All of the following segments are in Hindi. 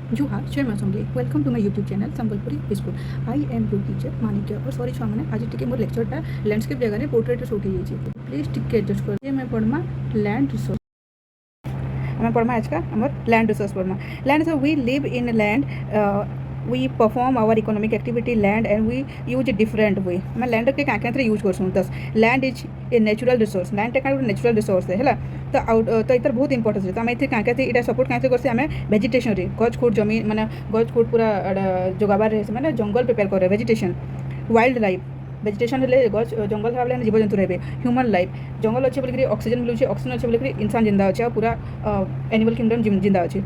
जुहार जय माँ Samalei welcome to my YouTube channel Sambalpuri school I am your teacher Manikya और सॉरी छुआ मैंने आज टी मोर लेक्चरटा लैंडस्केप जगह पोर्ट्रेट शो हो जाए प्लीज टिके एडजस्ट कर मैं पढ़मा लैंड रिसोर्स आम पढ़मा आज का आम लैंड रिसोर्स पढ़मा land resource we live in land we perform our economic activity land and we use a different way मैं लैंड के क्या क्या यूज करसूँ दस land is a natural resource land टा नेचुरल रिसोर्स है तो आउट तो इतर बहुत इंपोर्टेंस है तो आम क्या क्या इटा सपोर्ट क्या करसे आम वेजिटेशन रे गछ खोट जमीन माने गछ खोट पूरा जोगाबार रहे माने जंगल प्रिपेयर करे वेजिटेशन वाइल्ड लाइफ वेजिटेशन हेल्ले गछ जंगल था जीवजंतु रहे ह्यूमन लाइफ जंगल अच्छे बोलिक ऑक्सीजन मिलूँ ऑक्सीजन अच्छे बोलिक इंसान जिंदा अच्छे पूरा एनिमल किंगडम जिंदा अच्छे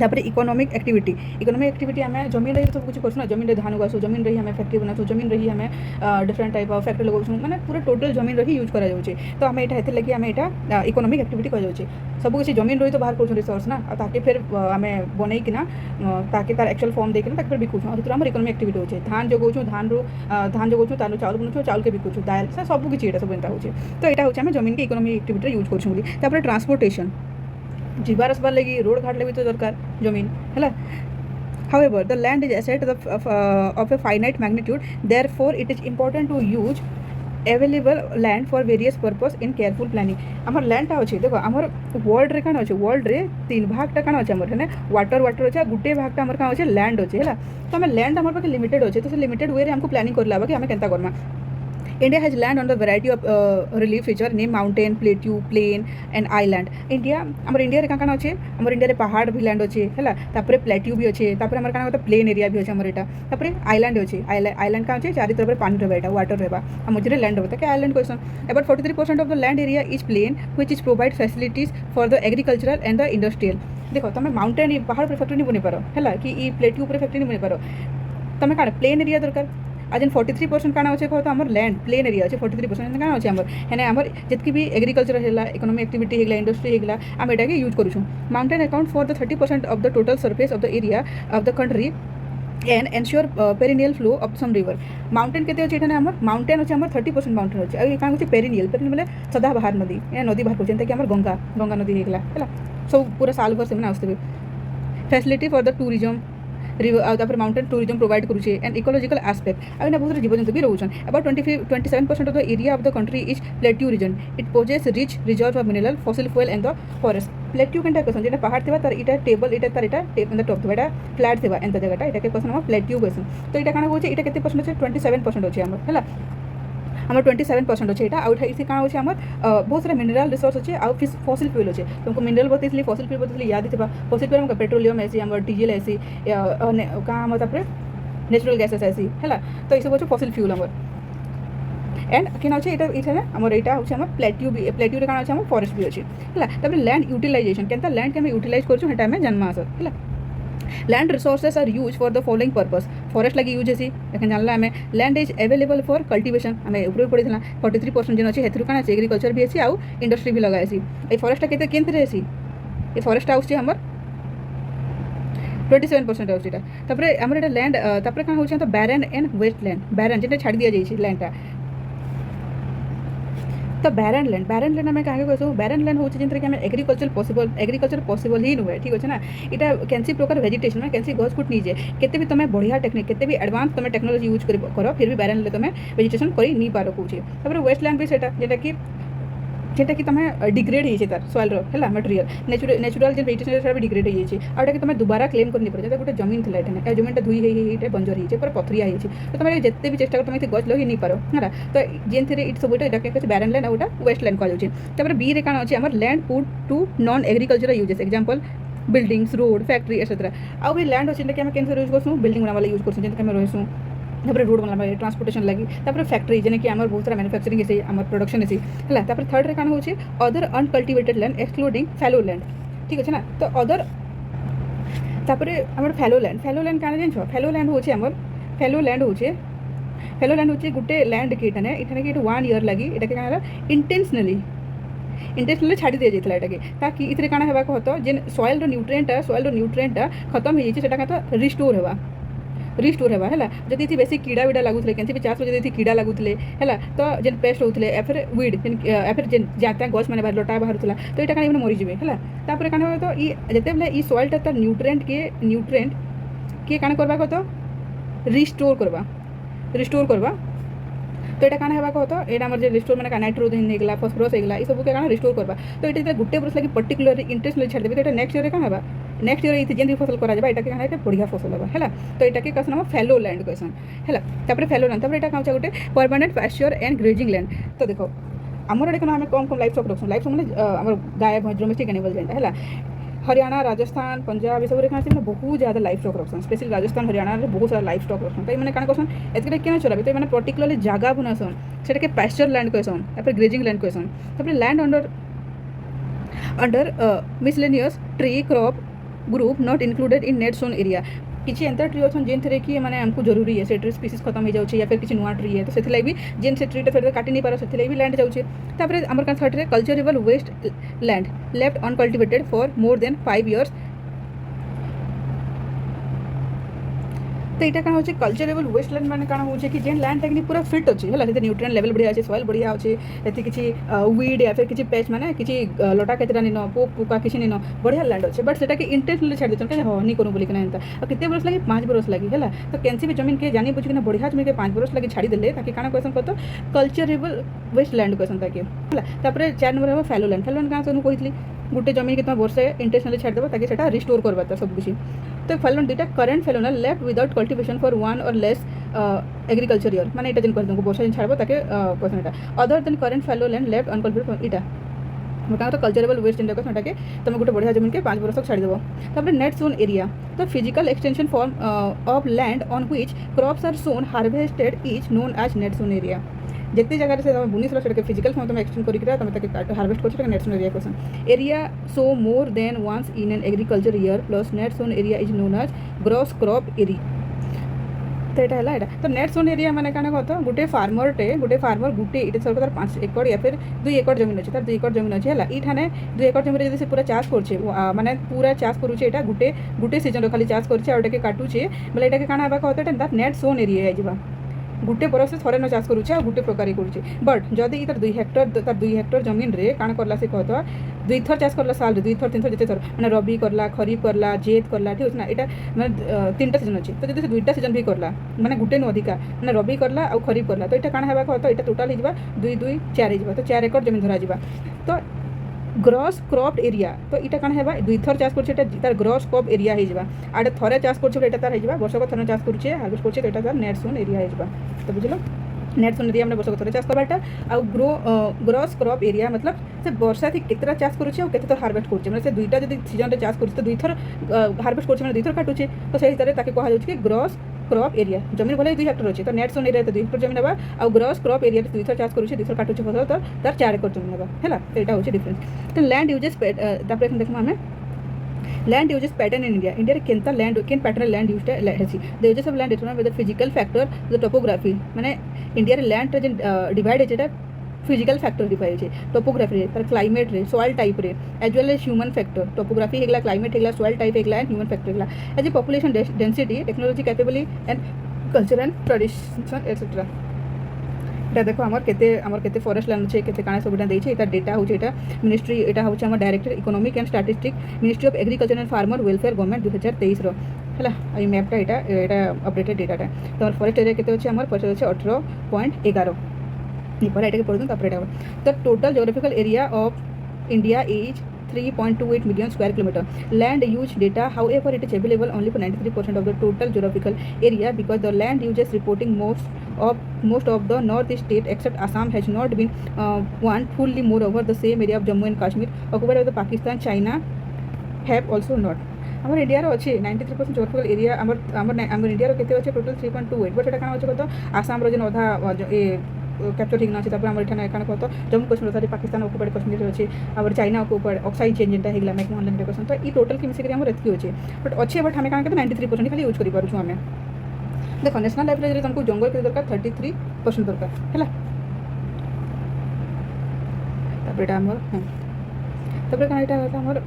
तापर इकोनॉमिक एक्टिविटी आम जमीन रही सब कुछ करना जमीन धान उगासू जमीन रही आम फैक्ट्री बनासू जमीन रही आम डिफरेंट टाइप ऑफ फैक्ट्री लगाऊँ मैंने पूरा टोटल जमीन रही यूज करा तो आम यहाँ लगे आम यहाँ इकोनॉमिक एक्टिविटी कहुचे सब किसी जमीन रही तो बाहर कर रिसोर्स ना ताकि फिर आम बनईकिना ताकि तार एक्चुअल फॉर्म देकिना फिर बिकुचु और आम इकोनॉमिक एक्टिविटी होचे धान जगाऊँ धान जगाऊँ तार चाउल बनाऊँ चाउल के बिकुचु दाल सब किसी सब एंता हो तो यहाँ हूँ जमीन के इकोनॉमिक एक्टिविटी यूज कर ट्रांसपोर्टेशन जीवार आसबार लगी रोड घाट लगी तो दरकार जमीन है however the land is asset of a finite magnitude therefore it is important to use available land for various purpose in careful planning आमर लैंड टा अच्छे देखो आमर वर्ल्ड रे काना अच्छे वर्ल्ड रे तीन भाग टा काना अच्छे आमर है वाटर अच्छे गुटे भाग टा आमर काना अच्छे लैंड अच्छे है तो आम लैंड आमर पाखे लिमिटेड अच्छे तो से लिमिटेड वे हमको प्लानिंग करला कि आम केनता Karma India has land on the variety of relief feature named mountain, plateau, plain and island. India हमर इंडिया रे काना अच्छे हमर इंडिया रे पहाड़ भी लैंड अच्छे है तापर प्लेट्यू भी अच्छे तापर हमर काना प्लेन एरिया भी अच्छे हमर एटा तापर आइलैंड अच्छे आइलैंड का अच्छे चारि तरफ पानी रहबा एटा वाटर रहबा आ मझरे लैंड होता के island question about 43% of the land area is plain which is provide facilities for the agricultural and the industrial देखो तुम माउंटेन पहाड़ पर फैक्ट्री नहीं बनी पार है कि प्लेट्यू पर फैक्ट्री नहीं बनी पार तुम क्या प्लेन एरिया दरकार आज 43% काना अच्छे कह तो आम लैंड प्लेन एरिया अच्छे 43% काना अच्छे है आमर जितकी भी एग्रीकल्चर है इकोनॉमिक एक्टिविटी है इंडस्ट्री है आम एटा यूज करूँ mountain account for the 30% of the total surface of the area of the country and ensure perennial flow of some river mountain के अच्छे आम माउंटेन अच्छे आम 30% माउंटेन अच्छे और क्या होती पेरिनियल बोले सदा बाहर नदी नदी बाहर कर कि गंगा गंगा नदी है सब पूरा साल भर से आसते facility for the tourism river mountain tourism provide करुचे एंड इकोलॉजिकल आस्पेक्ट आना बहुत जीवजंतु भी रोचन about 27% of the area of the country is plateau region it possess rich reserve of mineral fossil fuel and the forest plateau के क्वेश्चन जेटा पहाड़ थी तार इटा टेबल इटा तार इटा टॉप थी इटा फ्लैट थी एंत जगह इटा के क्वेश्चन प्लेट्यू क्वेश्चन तो यहाँ कौन होचे इटा केते परसेंट अच्छे 27% अच्छे है आम 27% अच्छे यहाँ आउट इसे क्या अच्छे आम बहुत सारा मिनरल रिसोर्स अच्छे आउ फॉसिल फ्यूल अच्छे तुमको मिनरल बताई फॉसिल फ्यूल बताई याद थी फॉसिल फ्यूल पेट्रोलियम ऐसी आम डीजेल ऐसी क्या आम नेचुरल गैसेस ऐसी है तो ये सब अच्छे फॉसिल फ्यूल आम एंड क्या अच्छे ये आम यहाँ हूँ प्लेट्यू भी प्लेट्यू क्या अच्छे फॉरेस्ट भी अच्छे है लैंड यूटिलाइजेशन के लैंड के यूटिलाइज कर जन्मा है land resources are use for the following purpose forest लगी यूज है लेकिन जानला आम land is available for cultivation आम ऊपर पढ़ी 43% जेन अच्छे हेतु एग्रीकल्चर भी अच्छी आउ इंडस्ट्री भी लगा ये फॉरेस्ट के ये फॉरेस्ट आउस आमर 27% आउटा आमर यहाँ लैंड क्या हूँ तो बैरन एंड वेस्ट लैंड बैरन जेटा छाड़ दि जाए लैंडटा तो बैरन लैंड आम क्या कहूँ बैरन लैंड हूँ जिनमें कि एग्रीकल्चर पॉसिबल ही नुहे ठीक अच्छे ना यहाँ कैंसी प्रकार वेजिटेशन में कैंसी गछ फुट निजे केते भी तुम बढ़िया टेक्निक केते भी एडवांस तुम टेक्नोलॉजी यूज कर फिर भी बैरन ले तुम वेजिटेशन कर नहीं पार कहूँ वेस्ट लैंड भी सेटा कि जेटा कि तुम डिग्रेड हो तार सॉइल है मटेरियल नेचुरल जो वेजिटेशन भी डिग्रेड हो कि तुम दोबारा क्लेम करनी पड़े गोटे जमीन थी ये जमीन धुई है बंजर हो पूरा पथरिया हो तो तुम जिते भी चेस्ट कर तुम गच लगे नहीं पार है तो जेन थी सब ये बैरन लैंड और वेस्ट लैंड कहुचे बी रे क्या अच्छे land put to non agricultural uses example buildings road factory etcetera आउ भी लैंड अच्छे कि यूज करसूँ बिल्डिंग बनावा यूज करसूँ जेनके रहीसूँ रोड बनवा ट्रांसपोर्टेशन लगी फैक्ट्री जेने कि बहुत सारा मैन्युफैक्चरिंग है आम प्रोडक्शन है थर्ड रे क्या हूँ other uncultivated land excluding fallow land ठीक अच्छे ना तो अदर आम फैलो लैंड क्या जान फैलो लैंड हूँ फैलो लैंड हूँ गोटे लैंड के इठाने 1 ईयर लगी ये क्या इंटेंशनली छाड़ी दि जाता है ताकि इतने काଣା हेबा कहत जेन सॉइल न्यूट्रिएंट खत्म हो जाए रिस्टोर होगा रिस्टोर हेबा है जदि इथि बेसी कीड़ा विड़ा लगुले केनसी भी चाष जदि कीड़ा लगुले है तो जेन पेस्ट होते या फिर वीड फिर जेन जाता गछ मैंने लटा बाहर तो यहाँ कहीं मरीजे है तापर कण तो जिते बेले ई सॉइलटा तार न्यूट्रेंट किए कण करवा कह तो रिस्टोर करवा तो यहाँ कण है कह तो यहाँ आम रिस्टोर मैंने नाइट्रोजन होगा फस्फरस होगा ये सब क्या रिस्टोर करवा तो ये गोटे बरस लगे पर्टिकुलर इंटरेस्ट छाड़देवे तो नेक्स्ट ईयर क्या नेक्स्ट ईयर ये जेन फसल करा यहाँ क्या बढ़िया फसल है तो यहाँ कहसन हम फैलो लैंड कहसन है फैलो लैंड यहाँ कौन गोटे permanent pasture and grazing land तो देख आमर ये आम कम लाइफ स्टॉक रखुँ लाइफ स्टॉक मैंने गाय भैंस डोमेस्टिक एनिमल जेनटा है हरियाणा राजस्थान पंजाब ये सब मैंने बहुत ज़्यादा लाइफ स्टॉक रखसन स्पेशली राजस्थान हरियाणा में बहुत सारा लाइफ स्टॉक रखसन तो मैंने क्या करसन एतके क्या चलाबे तो मैंने पर्टिकुलरली जगह बनासन से पास्चर लैंड कहसन या फिर ग्रेजिंग लैंड कहसन तापर land under miscellaneous tree crop group not included in net sown area किसी एंता ट्री अच्छे जेन थे कि मैंने आमको जरूरी है से ट्री स्पीसीज खत्म हो जाए या फिर किसी नुआ ट्री है तो से भी जेन से ट्रीटा फिर काटी नहीं पार से भी लैंड जाऊे तापर आमर क्या third culturable waste land left uncultivated for more than 5 years तो यहाँ क्या होचे कल्चरेबल वेस्ट लैंड मैंने क्या होचे कि जेन लैंड टेक्निक पूरा फिट अच्छे है न्यूट्रिएंट लेवल बढ़िया अच्छे सॉइल बढ़िया अच्छे ये किसी वीड या फिर किसी पेस्ट मैंने किसी लटा केतरा नहीं न पोक पुका किसी नहीं न बढ़िया लैंड अच्छे बट से इंटेंशनली छाड़ देते हाँ नहीं करूँ बोलिक एंता और कितने बरस लगे 5 बरस लगे है तो कैंसी भी जमीन के जानी बुझी बढ़िया जमीन के 5 बरस लगे छाड़ी देले ताकि क्या क्वेश्चन कह तो कल्चरेबल वेस्ट लैंड क्वेश्चन ताकि है 4 नंबर है फैलो लैंड क्या कहली गोटे जमीन के तुम वर्षे इंटेंशनली छाड़देव ताकि से रिस्टोर करवा सब कुछ तो फैलोन दुटा current Fallon left without cultivation for 1 or less agriculture year मैंने यहाँ जेन तुमको वर्षा दिन छाड़ब ताकि क्वेश्चन यहाँ other than current fallow land left uncultivated यहाँ क्या तो कल्चरेबल वेस्ट जेन क्वेश्चन के तुम गोटे बढ़िया जमीन के 5 बरस तक छाड़देव तापर नेट जोन एरिया तो physical extension form of land on which crops are sown harvested is known as net sown area जितनी जगह से बुनी से फिजिकल फॉर्म तुम एक्सटेंड करके तुम हार्वेस्ट कर net sown area question area so more than once in an agriculture year plus net sown area is known as gross crop area तो यहाँ है तो नेट जोन एरिया मैंने क्या कहता गोटे फार्मर गोटे ये सब तार 5 एकड़ या फिर 2 एकड़ जमीन अच्छे तार 2 एकड़ जमीन अच्छे है ये 2 एकड़ जमीन जब से पूरा चाष करे माने पूरा चाष करुचे यहाँ गोटे सीजन खाली चाष करे काटुचे बोले ये क्या कहता है नेट जोन एरिया है गोटे बरस से थरे न चाष करुचे आ गोटे प्रकार करुचे बट जदि तार 2 हेक्टर जमीन रे काण करला से कहता 2 थर चाष करला साल 2 थर 3 थर जिते थर मैंने रबी करला खरीफ करला जेत करला ठीक है ना यहाँ मैंने 3टा सीजन अच्छे तो जब 2टा सीजन भी करला मैंने गोटे नु अधिका मैंने रबी करला और खरीफ करला तो यहाँ काण है कहता यहाँ टोटाल हो 2 4 हो तो 4 एकड़ जमीन धरा जा तो ग्रॉस क्रॉप एरिया तो यहाँ कौन है 2 थर चाष कर ग्रॉस क्रॉप एरिया हो आड़े थरे चाष कर तार वर्षक थर चाष करुचे हार्वेस्ट करुचे तो यहाँ नेट जोन एरिया हो तो बुझल नेट जोन एरिया मैंने वर्षक थरे चाष करवाटा आ ग्रॉस क्रॉप एरिया मतलब से वर्षा थी केतरा चाष करुचे और केते थर हार्वेस्ट करुचे मतलब से 2टा जब सीजन में चाष करुचे तो 2 थर हार्वेस्ट करुचे मैंने 2 थर काटुचे तो से हिसाब से कहा कि ग्रॉस क्रॉप एरिया जमीन भले 2 हेक्टर अच्छे तो नेट जोन एरिया तो 2 हेक्टर जमीन है और ग्रॉस क्रॉप एरिया 2 थर चाष करुचे 2 थर काटुचे फसल तो तार 4 एकड़ जमीन है तो यहाँ हूँ डिफरेंस तो लैंड यूजेस देखो आम land uses pattern in India India केनता लैंड केन पैटर्न लैंड यूज है the uses of land determine by the physical factor the topography माने इंडिया लैंड रे डिवाइड है फिजिकल फैक्टर डिवाइड है टोपोग्राफी रे क्लाइमेट रे सॉइल टाइप रे as well as human factor topography हेगला क्लाइमेट हेगला सॉइल टाइप हेगला एंड ह्यूमन फैक्टर हेगला as a population density technology capability and culture and tradition etcetera এটা দেখো আমার কেতে ফরেস্ট ল্যান্ড আছে কেতে কানা সবটা দেইছে এটা ডেটা হচ্ছে এটা মিনিস্ট্রি এটা হচ্ছে আমার director economic and statistic ministry of agriculture and farmer welfare government 2023 रो है ये मैपटा এটা अपडेटेड डेटाटा तो फरेस्ट एरिया केते होचे আমার फरेस्ट होचे 18.11 ये एटा के पढ़ दूं तापर एटा तो total geographical area of India is 3.28 million square kilometer. Land use data, however, it is available only for 93% of the total geographical area because the land uses reporting most of the northeast state except Assam has not been one fully. Moreover, the same area of Jammu and Kashmir occupied by the Pakistan, China have also not. आमर इंडिया अच्छे 93% जियोग्राफिकल एरिया आमर इंडिया केते अच्छे टोटल 3.28 बट एटा काना अच्छे कह आसाम रो जेन अधा ए कैप्चर ठीक ना अच्छे तापर आमर एठाने एकान कहतो जम्मू कश्मीर सारी पाकिस्तान ऑक्युपाइड कश्मीर अच्छे आमर चाइना ऑक्युपाइड ऑक्साइड चेंज जेनटा हेगला मैकमोहन लैंड क्वेश्चन तो ई टोटल के मिसिक आमर एतकी अच्छे बट अच्छे बट हमें काना 93% खाली यूज करि पारुछु हमें देखो नेशनल लाइब्रेरी तुमको जंगल के दरकार 33% दरकार है तापर एटा आमर तापर कहाँ यहाँ हमर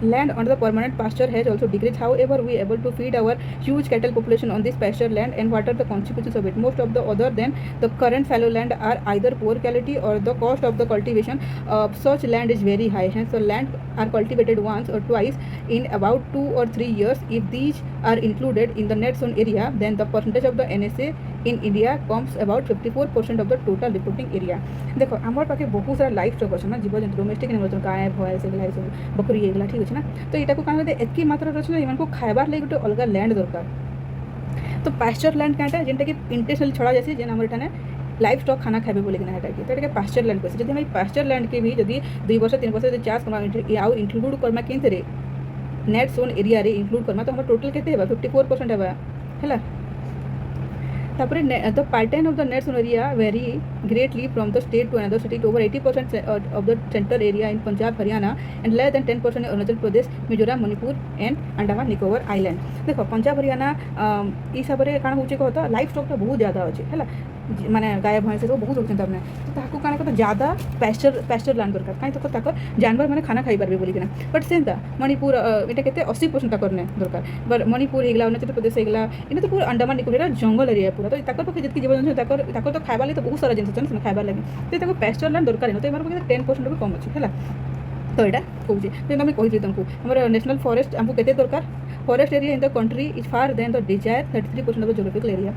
land under the permanent pasture has also decrease however we able to feed our huge cattle population on this pasture land and what are the consequences of it most of the other than the current fallow land are either poor quality or the cost of the cultivation of such land is very high है. So land are cultivated once or twice in about 2 or 3 years. If these are included in the net zone area, then the percentage of the NSA in India comes about 54% of the total reporting area. देखो आमर पाखे बहुत सारा लाइफ स्टॉक अच्छे ना जीव जंतु डोमेस्टिक एनिमल गाय भैंस एगला सब बकरी एगला ठीक अच्छे ना. तो यहाँ को कौन एतकी मात्रा अच्छे ना खाइबार लगे गोटे अलग लैंड दरकार. तो पास्चर लैंड क्या जेनटा कि इंटेंशनली छड़ा जाए जेन आम एठाने लाइफ स्टॉक खाना खाइबे बोलिक ना है तो ये पास्चर लैंड कहते जब हम पास्चर लैंड के भी जब 2 वर्ष 3 वर्ष चाष करमा आउ इंक्लूड करमा कि नेट जोन एरिया रे इंक्लूड करमा तो हम टोटल केते हेबा 54% हेबा हैला. तापरे the pattern of the net sown area very greatly from the state to another state. Over 80% of the central area in Punjab Haryana and less than 10% in Arunachal Pradesh Mizoram Manipur and Andaman Nicobar island. देखो पंजाब हरियाणा ई हिसाब से काण होचे कहता लाइफ स्टॉक बहुत ज़्यादा अच्छे है माने गाय भैंस सब बहुत रखते अपने ताकू काण कहता ज़्यादा पास्चर लैंड दरकार कहीं तो तक जानवर मैंने खाना खाई पारे बोलिकिना. बट सेंता मणिपुर ये केते 80% तक दरकार. बट मणिपुर एगला अरुणाचल प्रदेश एगला इन तो पूरा अंडमान निकोबर जंगल एरिया पूरा. तो तक पाखे जितकी जीव जंतु तो खाइबा तो बहुत सारा जिन खाइबार लगे तो पास्चर लैंड दरकार नहीं. तो एम पाखे 10% भी कम अच्छे है. तो यहाँ कौन तुम कही तुमको हमारे नेशनल फॉरेस्ट आमको केते दरकार. Forest area in the country is far than the desire 33% of the geographical area.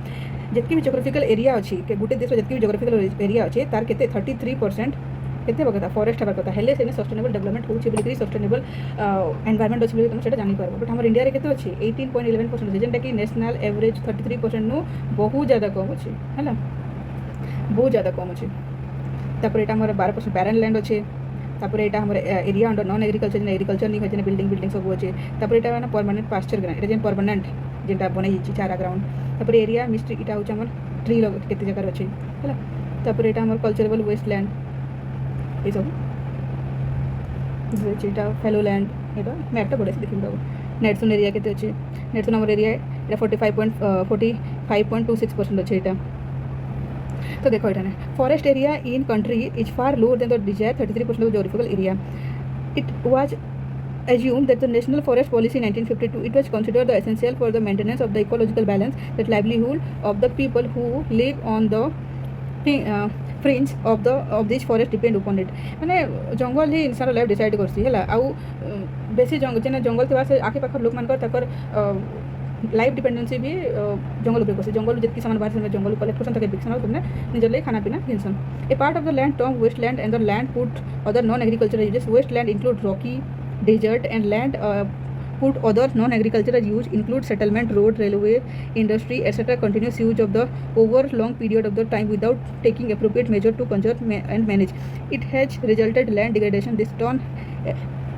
जितकी भी जियोग्राफिकल एरिया अच्छी गोटे देश जितकी भी जियोग्राफिकल एरिया अच्छे तार केते 33% केते बगता फॉरेस्ट हबार कथा हेले से सस्टेनेबल डेवलपमेंट होची बोली सस्टेनेबल एनवायरनमेंट अच्छी तुम सेटा जानी पारबो. बट हमर इंडिया रे केते अच्छी 18.11% अच्छे जेनटा कि नेशनल एवरेज 33% नु बहुत ज़्यादा कम अच्छे है बहुत ज़्यादा कम अच्छे. तापर एटा हमर 12% बैरन लैंड अच्छे. तापर एटा हमर area under non agriculture agriculture नहीं होचे बिल्डिंग सब अच्छे. तापर एटा ना परमानेंट पास्चर ग्राउंड एटा जेन परमानेंट जेनटा बनै छी चारा ग्राउंड. तापर एरिया मिस्ट्री इटा होचे हमर ट्री केते जगह अच्छे है. तापर एटा हमर कल्चरेबल वेस्ट लैंड ये सब एटा फेलो लैंड एटा मैपटा पड़े देखि दो. नेट जोन एरिया केते अच्छे नेट जोन हमर एरिया एटा 45.26% अच्छे एटा. तो देखो ये forest area in country is far lower than the desire 33% of geographical area. It was assumed that the national forest policy in 1952 it was considered the essential for the maintenance of the ecological balance that livelihood of the people who live on the fringe of this forest depend upon it. माने जंगल ही इंसान लाइफ डिसाइड करसी है आउ बेसी जंगल थी से आखे पाखर लोक मानकर तकर लाइफ डिपेंडेंसी भी जंगल उपर करसी. जंगल जितकी सामान बाहर से जंगल कलेक्ट करसन तक बिकसन तुमने निजर ले खाना पीना घिनसन. A part of the land term waste land and the land put other non agricultural uses. Waste land include rocky desert and land put other non-agricultural use include settlement, road, railway, industry, etc. Continuous use of the over long period of the time without taking appropriate measure to conserve and manage. It has resulted land degradation. This turn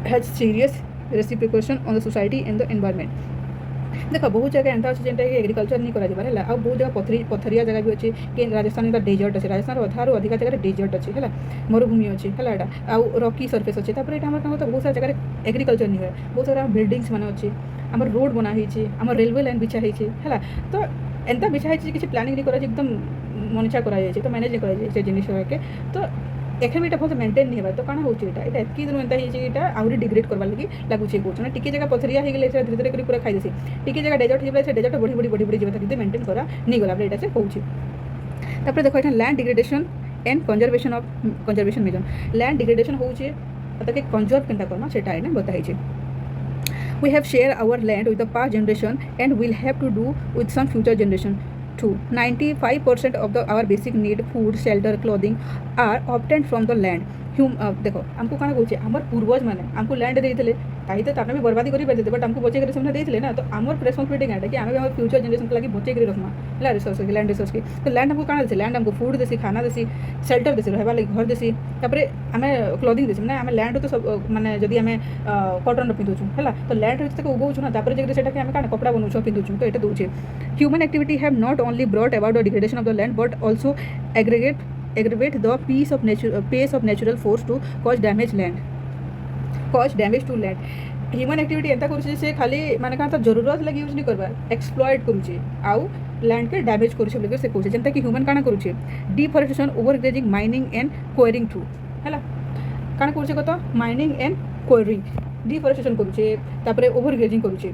has serious repercussion on the society and the environment. देख बहुत जगह एंता अच्छे जेनटा कि एग्रीकल्चर नहीं करा जाबार है आ बहुत जगह पथरिया जगह भी अच्छे कि राजस्थान में डेजर्ट अच्छे राजस्थान अधारू अधिक जगह डेजर्ट अच्छे है मरुभूमि अच्छे है आउ रॉकी सरफेस अच्छे. तापर यहाँ कौन बहुत सारा जगह एग्रीकल्चर नहीं हुए बहुत सारा बिल्डिंग्स मान अच्छे आम रोड बना आम रेलवे लाइन बिछा है. तो एंता बिछा किसी प्लानिंग नहीं करा एकदम मनीषा कराई तो मैनेज नहीं कराई जिनिस के. तो एखे भी बहुत मेंटेन नहीं है. तो कौन होता है एतकी दिन एंता होता आहरी डिग्रेड करवा लगी लगुचे कौन टिके जगह पथरिया हो गले धीरे धीरे पूरा खाई देसी टिके जगह डेजर्ट हो डेजर्ट बढ़ी बढ़ी बढ़ी बढ़ी जाता कि मेंटेन करा नहीं गला यहाँ से कहूँ. तापर देखो यहाँ land degradation and conservation measure. Land degradation होचे ताके कंजर्व केनता करमा सेटा एने बताई. We have shared our land with the past generation and will have to do with some future generation too. 95% of our basic need, food, shelter, clothing are obtained from the land. देखो आमको कौन कहे आमर पूर्वज मैंने आमको लैंड देते कहीं तो तार भी बर्बादी कर पारे बट आमको बचे से देते ना. तो आमर रेस्पॉन्सिबिलिटी क्या कि आम फ्यूचर जनरेशन के लगे बचे कर रखमा है रिसोर्स के लैंड रिसोर्स की. तो लैंड हमको कौन देसी लैंड हमको फूड देसी खाना देसी शेल्टर देसी रहा लगे घर देसी. तापर आम क्लोथिंग देसी मैंने आम लैंड तो सब मैंने जदि आम कटन पिंधुचु है तो लैंड तक उगौचु ना तापर जगह से कौन कपड़ा बनौछु पिंधुचु. तो ये दूचे human activity have not only brought about the degradation of the land but also aggravate the pace of natural force to cause damage to land. Human activity एंता करुचे से खाली माने कहाँ जरूरत लगे यूज नहीं करवा एक्सप्लॉइट करुचे आउ लैंड के डैमेज करुचे बोलिक से कहुचे जेनता कि ह्यूमन काना करुचे deforestation over grazing mining and quarrying through है काना करुचे कत माइनिंग एंड क्वारी डिफरेस्टेशन करुचे तापर ओवर ग्रेजिंग करुचे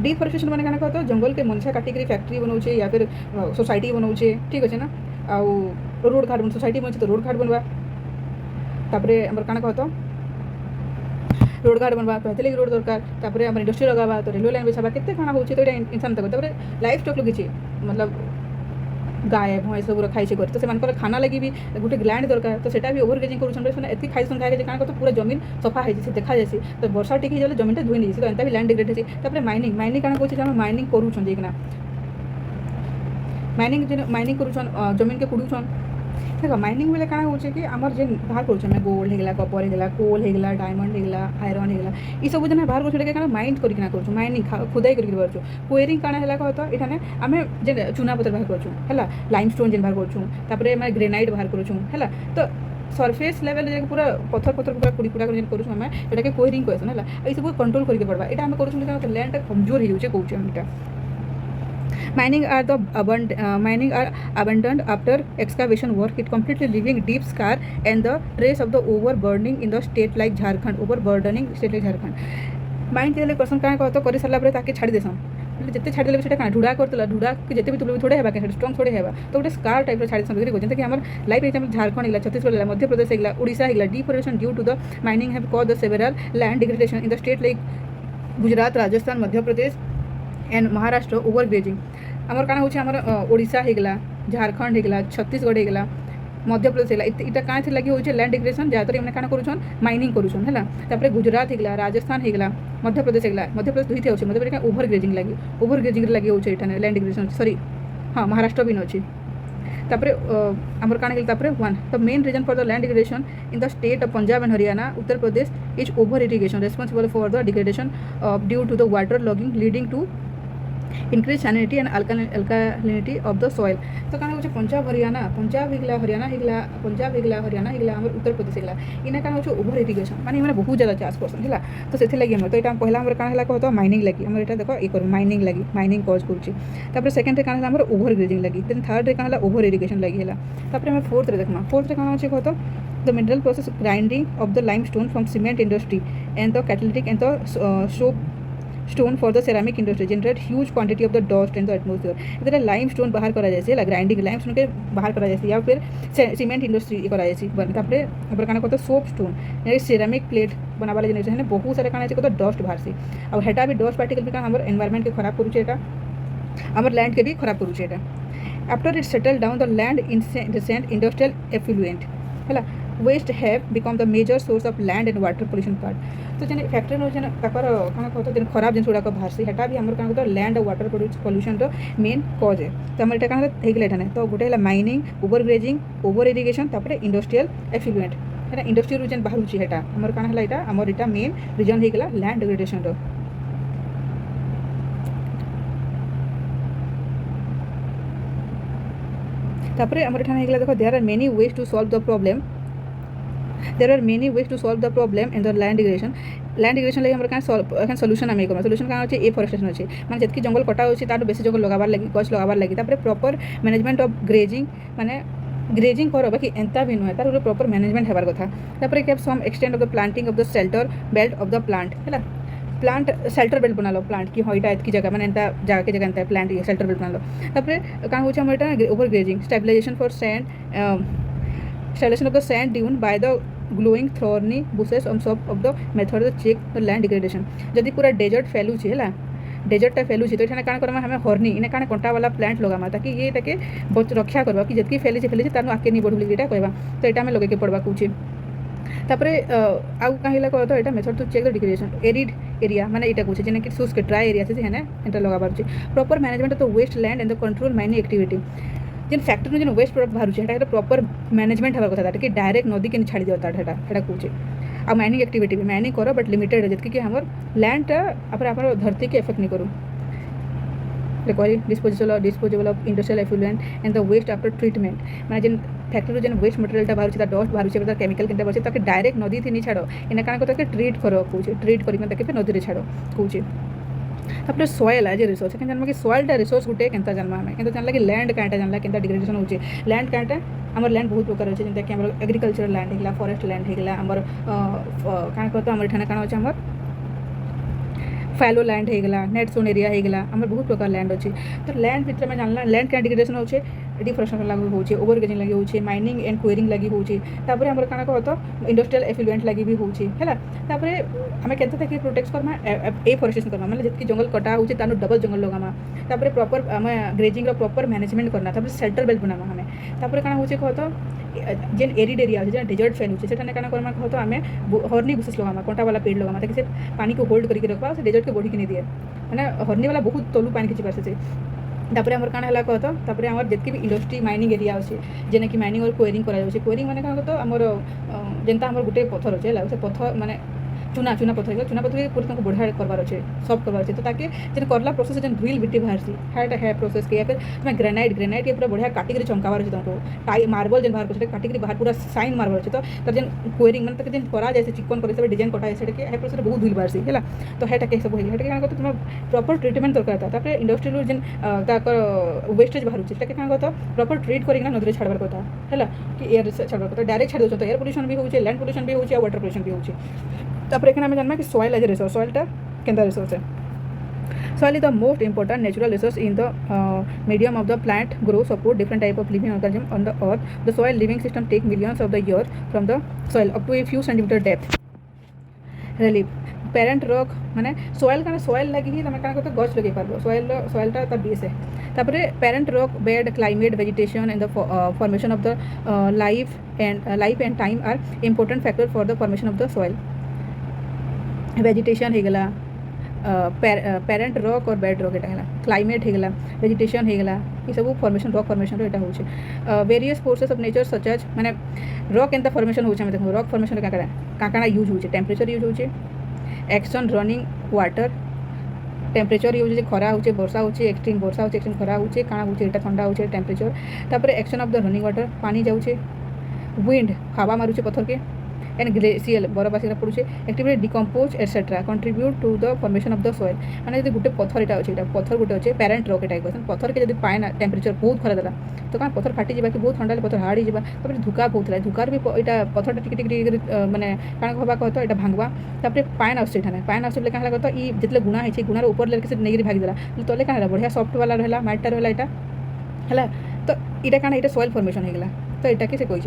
डिफरेस्टेशन माने काना कहतो जंगल के मनसा काटी करी फैक्ट्री बनाउछे या फिर सोसाइटी बनाउछे ठीक अछि ना आउ रोड घाट बन सोसाइटी बनछे तो रोड घाट बनवा तापरे हमर काना कहतो रोड घाट बनवा तो हेतले रोड दरकार तापरे हमर इंडस्ट्री लगावा तो रेलवे लाइन बिछावा केते खाना होचे तो एटा इंसान तक तापरे लाइफ स्टॉक लगिचे मतलब गाय भैंस सब खाई से तो से खाना लगी भी गोटे ग्लैंड दरकार तो सेटा भी ओवर ग्रेजिंग करूछन एति खाई सन खाए काना तो पूरा जमीन सफा है से देखा जासी तो वर्षा टिक जाले जमीन धोई नहीं तो एंता भी लैंड डिग्रेड है तापरे माइनिंग काना कहछि हम माइनिंग करूछन जेकना माइनिंग करूछन जमीन के कुडुछन देखो माइनिंग बेले काना होचे कि हमर जे बाहर करूछन में गोल्ड हेगला कॉपर हेगला कोल हेगला डायमंड हेगला आयरन हेगला ई सब जना बाहर करूछ काना माइंड करी ना करूछ माइनिंग खुदाई करी करछु क्वेरिंग काना हेला कहतो एठाने आमे जे चुना पत्थर बाहर करछु हेला लाइमस्टोन जे बाहर करछु तापरे मैं ग्रेनाइट बाहर करछु हेला तो सरफेस लेवल जे पूरा पत्थर पूरा कुड़ी कुड़ा कर करूछ हमें एटा के क्वेरिंग कहसन हेला ई सब कंट्रोल करी के पड़बा एटा हमें करूछ लेकिन लैंड कमजोर हो जाउछे कहूछ हम एटा mining are abandoned after excavation work. It completely leaving deep scar and the trace of the overburdening in the state like Jharkhand. Mine के क्वेश्चन काहे कहतो करि सरला परे ताके छाडी देसन जते छाडी देले सेटा काहे ढुडा करतला ढुडा के जते भी तुलबे थोड़े हेबा के स्ट्रांग थोड़े हेबा तो गोटे स्कार टाइप रो छाडी देसन बिक्री कोजन कि हमर लाइफ एग्जांपल झारखंड हिला छत्तीसगढ़ हिला मध्य प्रदेश हिला ओडिशा हिला deforestation due to the mining have caused the several land degradation in the state like Gujarat Rajasthan Madhya Pradesh and Maharashtra over grazing आमर काना होछि हमर ओडिशा हेगला झारखंड हेगला छत्तीसगढ़ हेगला मध्य प्रदेश हेगला इटा काहे थी लगी होछि लैंड डिग्रेडेशन ज्यादातर हमने काना करूछन माइनिंग करूछन हैला तापर गुजरात हेगला राजस्थान हेगला मध्य प्रदेश दुईटे होछि मध्य प्रदेश ओवर ग्रेजिंग लगी होछि एटा लैंड डिग्रेडेशन सॉरी हां महाराष्ट्र भी नछि तापर आमर काना हेगला तापर one the main reason for the land degradation in the state of Punjab and Haryana Uttar Pradesh is over irrigation responsible for the degradation due to the water logging leading to increase salinity and alkalinity of the soil तो काना होचे पंजाब हिगला हरियाणा हिगला हमर उत्तर प्रदेश हिगला इना काना होचे ओवर इरिगेशन माने हमरे बहुत ज्यादा चाष करसन हिला तो सेथे लागि हम तो एटा पहला हमर काना हिला कहतो माइनिंग लागि हमर एटा देखो ए कर माइनिंग कॉज करछि तापर सेकंड रे काना हमर ओवर ग्रेजिंग लागि देन थर्ड रे काना ओवर इरिगेशन लागि हिला तापर हम फोर्थ रे देखमा फोर्थ रे काना होचे कहतो the mineral process grinding of the limestone from cement industry and the catalytic and the soap stone for the ceramic industry generate huge quantity of the dust in the atmosphere इधर limestone बाहर करा जायसे ग्राइंडिंग limestone के बाहर करा जायसे या फिर सीमेंट इंडस्ट्री करा जायसी तापरे हमर काना कहतो सोप स्टोन यानी सेरामिक प्लेट बनावाले जिनिस है बहुत सारा काना कहतो डस्ट बाहर से और हेटा भी डस्ट पार्टिकल भी काना हमर एनवायरनमेंट के खराब करूचे एटा हमर लैंड के भी खराब करूचे एटा after it settle down the land in sent industrial effluent हैला waste have become the major source of land and water pollution part तो जने फैक्ट्री नो जने तापर काना कहतो जने खराब जिन गुडा को बाहर से हेटा भी हमर काना कहतो लैंड और वाटर पोल्यूशन रो मेन कॉज है तो हमर एटा काना हेगले एटा तो गोटे हला mining over grazing over irrigation तापर इंडस्ट्रियल एफ्लुएंट है इंडस्ट्री रो जन बाहर छि हेटा हमर काना हला एटा हमर एटा मेन रीजन हेगला लैंड डिग्रेडेशन रो तापर हमर एटा हेगला देखो there are many ways to solve the problem there are many ways to solve the problem in the land degradation लागि हमर का सॉल्यूशन हमें करबा सॉल्यूशन का होचे एफोरेस्टेशन होचे माने जतकी जंगल कटा होचे तार बेसी जंगल लगाबार लागि गछ लगाबार लागि तापर प्रॉपर मैनेजमेंट ऑफ ग्रेजिंग माने ग्रेजिंग करो बाकी एंता भी न है तार प्रॉपर मैनेजमेंट हेबार कथा तापर के some extend of the planting of the shelter belt of the plant हैला प्लांट शेल्टर बेल्ट बना लो प्लांट की होइटा एतकी जगह माने एंता जगह के जगह एंता प्लांट शेल्टर बेल्ट बना लो तापर का होचे हमर एटा over grazing stabilization for stabilization of the sand dune by the glowing thorny bushes on top of the method of check the land degradation जदी पूरा डेजर्ट फैलू छी हैला डेजर्ट फैलू छी तो एठाने काना करबा हमें हॉर्नी इने काना कंटा वाला प्लांट लगामा ताकि ये ताके रक्षा करबा कि जतकी फैली तानु आके नि बढ़ुली एटा कहबा तो एटा में लगे के पड़बा कुछ तापरे आउ काहिला कहतो एटा method to check the degradation arid area माने एटा कुछ जेने कि शुष्क ड्राई एरिया से है ना एटा लगाबार छी proper management of the waste land and the control mining activity जेन फैक्ट्री जेन वेस्ट प्रोडक्ट बाहर एटा प्रॉपर मैनेजमेंट हवा कथा कि डायरेक्ट नदी के छाड़ी दियो ताटा एटा कुछ आ माइनिंग एक्टिविटी भी माइनिंग करो बट लिमिटेड है जतकी कि हमर लैंड अपन धरती के इफेक्ट नहीं करू recovery disposable of industrial effluent and the waste after treatment माने जेन फैक्ट्री जेन वेस्ट मटेरियल बाहर डस्ट बाहर केमिकल केनता बाहर ताके डायरेक्ट नदी थी नहीं छाड़ो इना काना को ताके ट्रीट करो कुछ ट्रीट करी ताके नदी रे छाड़ो कुछ तापर सॉइल एज ए रिसोर्स के जन्म कि सॉइल टा रिसोर्स गुटे केनता जन्म हमें केनता जानला कि लैंड काटा जानला केनता डिग्रेडेशन होचे लैंड काटा आमर लैंड बहुत प्रकार अच्छे जेनता कि आमर एग्रीकल्चर लैंड होगा फॉरेस्ट लैंड होगा आमर काण कहतो आमर एठाने काण अछि आमर फैलो लैंड होगा नेट जोन एरिया होगा आमर बहुत प्रकार लैंड अच्छे तो लैंड भितर में जानला लैंड कैटेगराइजेशन होचे डिफरेंशिएशन लागू होचे ओवर ग्रेजिंग लगी होचे माइनिंग एंड क्वेरिंग लगी होचे तापर हमर काना कहतो इंडस्ट्रियल एफिलुएंट लगी भी होचे हैला तापर हमें केनता तक प्रोटेक्ट करमा एफोरेस्टेशन करमा मतलब जतकी जंगल कटा होचे तानो डबल जंगल लगामा तापर प्रॉपर हमें ग्रेजिंग रो प्रॉपर मैनेजमेंट करना तापर शेल्टर बेल्ट बनामा हमें तापर काना होचे कहतो जेन एरिड एरिया होचे जेन डेजर्ट फेन होचे सेठाने काना करमा कहतो हमें हॉर्नी बुशेस लगामा कोंटा वाला पेड़ लगामा ताकि से पानी को होल्ड करके रखबा से डेजर्ट के बॉडी के नहीं दिए माने हॉर्नी वाला बहुत तलू पानी खिची पारसे तापर आमर काण हला कहतो तापर आमर जतकी भी इंडस्ट्री माइनिंग एरिया अच्छे जेने कि माइनिंग और क्वेरिंग करा जाउछे क्वेरिंग माने काण कहतो आमर जेनता आमर गुटे पत्थर अच्छे हला से पत्थर माने चूना पत्थर के पूरी तुमको बढ़िया करवार अच्छे सब करवार अच्छे तो ताकि जेन करला प्रोसेस जेन ड्रिल बिटी बाहर हाटा है प्रोसेस के या फिर तुम्हें ग्रेनाइट के पूरा बढ़िया काटिक चमकावार अच्छे तुमको टाई मार्बल जेन बाहर कर काटिक बाहर पूरा साइन मारवार अच्छे तो तर जेन क्वेरिंग मतलब जेन करा जाए चिकन कर डिजाइन कटा है से है प्रोसेस बहुत धुल बाहर है तो हेटा के सब हेटा के तुम प्रॉपर ट्रिटमेंट दरकार था तापर इंडस्ट्री जेन वेस्टेज बाहर से प्रॉपर ट्रीट करना नदी छाड़बार कथा है कि एयर छाड़बार कथा डायरेक्ट छाड़ दो तो एयर पोल्यूशन भी होचे लैंड पोल्यूशन भी होचे वाटर पोल्यूशन भी होचे तापर एखाने आम जानना कि सॉइल एज ए रिसोर्स सॉइलटा केंदा रिसोर्स है soil is the most important natural resource in the medium of the plant grow support different type of living organism on the earth the soil living system take millions of the year from the soil up to a few centimetre depth relief parent rock माने सॉइल का सॉइल लगी ही तुम क्या गच लगे पार्ब सॉइलटा तार बेस है तापर parent rock bed climate vegetation and the formation of the life and time are important factor for the formation of the soil vegetation होगला पेरेंट रॉक और बेड रॉक एटा क्लाइमेट होगला वेजिटेशन होगला ये सब फॉर्मेशन रॉक फॉर्मेशन एटा होचे various forces of nature such as माने रॉक एंता फॉर्मेशन होचे देखो रॉक फॉर्मेशन काकाना यूज होचे टेम्परेचर यूज होचे action running water temperature use खरा होचे वर्षा होचे एक्सट्रीम वर्षा होचे एक्सट्रीम खरा होचे काଣା होचे एटा ठंडा होचे टेम्परेचर तापर action of the running water पानी जाउचे विंड हवा मारुचे पत्थर के एंड ग्लेशियल बरफ आसिक पड़ुचे actively decompose etcetera contribute to the formation of the soil माने जब गोटे पत्थर एटा अच्छे पत्थर गोटे अच्छे पेरेंट रॉक एटा कहते पत्थर के जब पाए ना टेम्परेचर बहुत खरा देला तो क्या पत्थर फाटी जावा कि बहुत ठंडा पत्थर हार्ड हो जाए धुका बहुत है धुकार भी यहाँ पत्थर टिके माने काण हवा कहता यहाँ भांगवा पान आसने पान आस क्या कहता ये जितने गुणा है गुणार ऊपर लेके नहीं भागीदेला तले क्या बढ़िया सफ्ट वाला रहा माटा रहा यहाँ है तो यहाँ क्या यहाँ सॉइल फॉर्मेशन होगा तो यहाँ कि कही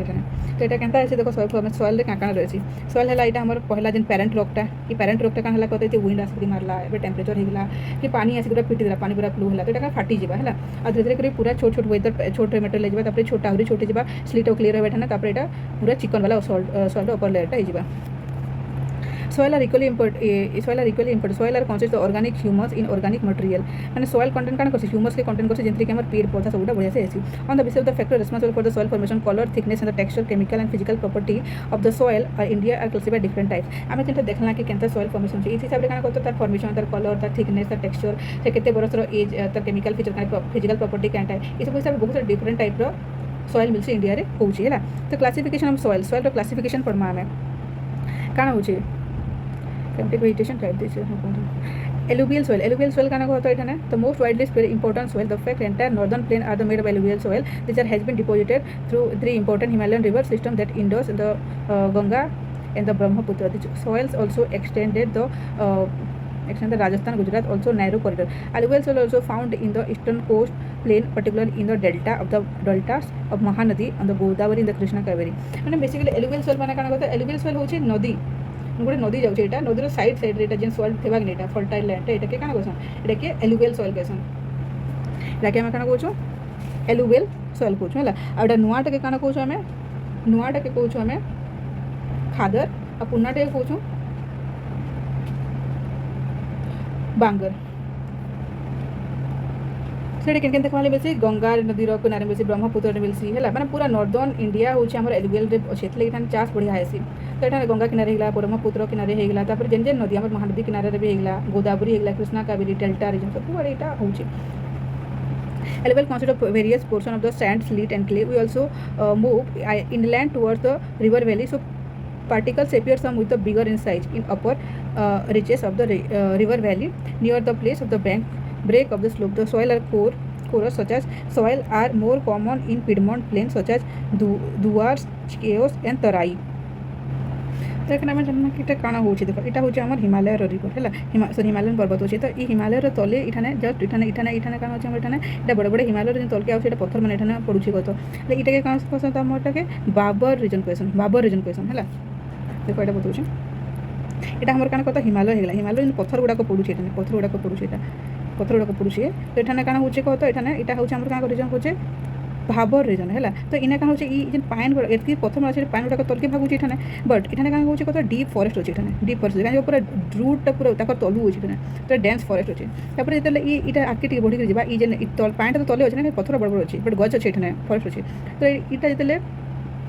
तो यहाँ क्या है देखो सॉइल फॉर्मेशन सॉइल क्या क्या रही सॉइल है यहाँ आम पहला जेन पेरेंट रॉकटा ये पेरेंट रॉकटा क्या कहते विंड आसिक मारला ए टेम्परेचर होगा कि पानी आसिक पूरा पिटिदेला पानी पूरा फ्लो है तो यहाँ फाटी जा है और धीरे धीरे पूरा छोट छोट वेदर छोट मेटेरियल जाए छोट आहरी छोटे जावा स्लीट क्लीयर होगा यहाँ पूरा चिकन वाला सॉइल अपर लेयरटा हो soil are equally important soil are consist of organic humus in organic material माने soil content कान करसे humus के content करसे जेंतरी के हमर पेड़ पौधा सबटा बढ़िया से AC on the basis of the factor responsible for the soil formation color thickness and the texture chemical and physical property of the soil India are classified different types आमे जेंता देखला कि केनता soil formation छै इस हिसाब रे कान करतो तार formation तार color तार thickness तार texture से केते बरसर एज तार chemical feature कान physical property कान टाइप इस सब हिसाब बहुत सारे different type रो soil मिलसे इंडिया रे होची हैला तो classification of soil row classification परमा हमें कान होची vegetation type this alluvial soil kana कहता है the most widely spread important soil the fact entire northern plain are the made of alluvial soil which has been deposited through three important Himalayan river system that Indus the Ganga and the Brahmaputra the soils also extended the Rajasthan Gujarat also narrow corridor alluvial soil also found in the eastern coast plain particularly in the deltas of Mahanadi and the Godavari and the Krishna Kaveri माने basically alluvial soil माने kana कहता है alluvial soil होची नदी गोटे नदी जाऊँ यहाँ नदीर साइड साइड रे जेन सॉइल थेबा नहीं फर्टाइल लैंड यहाँ के क्या कहसन यहाँ के एलुवियल सॉइल कहसन यहाँ के क्या कहूँ एलुवियल सॉइल कहूँ है आटा नुआटा के क्या कहूँ आम नुआटा के कहूँ आम खादर और पुनाटा के कहूँ बांगर से केन देखा बेसी गंगा नदी किनारे बेसी ब्रह्मपुत्र मिलसी है मैंने पूरा नॉर्दर्न इंडिया हूँ आम एलुवियल अच्छे ये चाष बढ़िया हेसी तो यहाँ गंगा किनारे होगा ब्रह्मपुत्र किनारे होगा जेन जेन नदी आम महानदी किनारे भी होगा गोदावरी होगा कृष्णा कावेरी डेल्टा रिजन सब यहाँ हूँ alluvial consist of various portion of the sand sleet and clay we also move inland towards the river valley so particles appear some with the bigger in size in upper reaches of the river valley near the place of the bank break of the slope the soil are core chorus such as soil are more common in Piedmont plains such as Duars, Chios and Tarai. तो एखने आम जानना कि काଣା होची देख इटा होची हमर हिमालय रिवर है हिमालयन पर्वत होची तो हिमालय तले इठाने जस्ट इठाने इठाने इठाने काଣା होची हमर इठाने इटा बड़ बड़ हिमालय जो तलके आउछ इटा पत्थर माने इठाने पडुची गत इटा के काଣା पसंद हमर इटा के बाबर रीजन क्वेश्चन है देखो इटा बताउछ इटा हमर काଣା कत हिमालय हेगला हिमालय जो पत्थर गुडा को पडुची इठाने पत्थर गुडा को पडुची तो इठाने काଣା होची कत इठाने इटा होची हमर काଣା रीजन होचे भाबर रीजन है तो इना क्या होचे ई जेन पाइन गुडा एतकी पत्थर माने पाइन गुडा तलके भागुची इठाने बट इठाने क्या होचे कत डीप फॉरेस्ट होची इठाने डीप फॉरेस्ट काहे पूरा रूट पूरा ताकर तलु होची इठाने तो डेंस फॉरेस्ट होची तापर जेतले ई इटा आके टी बढी जिबा ई जेन तल पाइन तो तले होची ना पत्थर बड़ बड़ होची बट गछ होची इठाने फॉरेस्ट होची तो इटा जेतले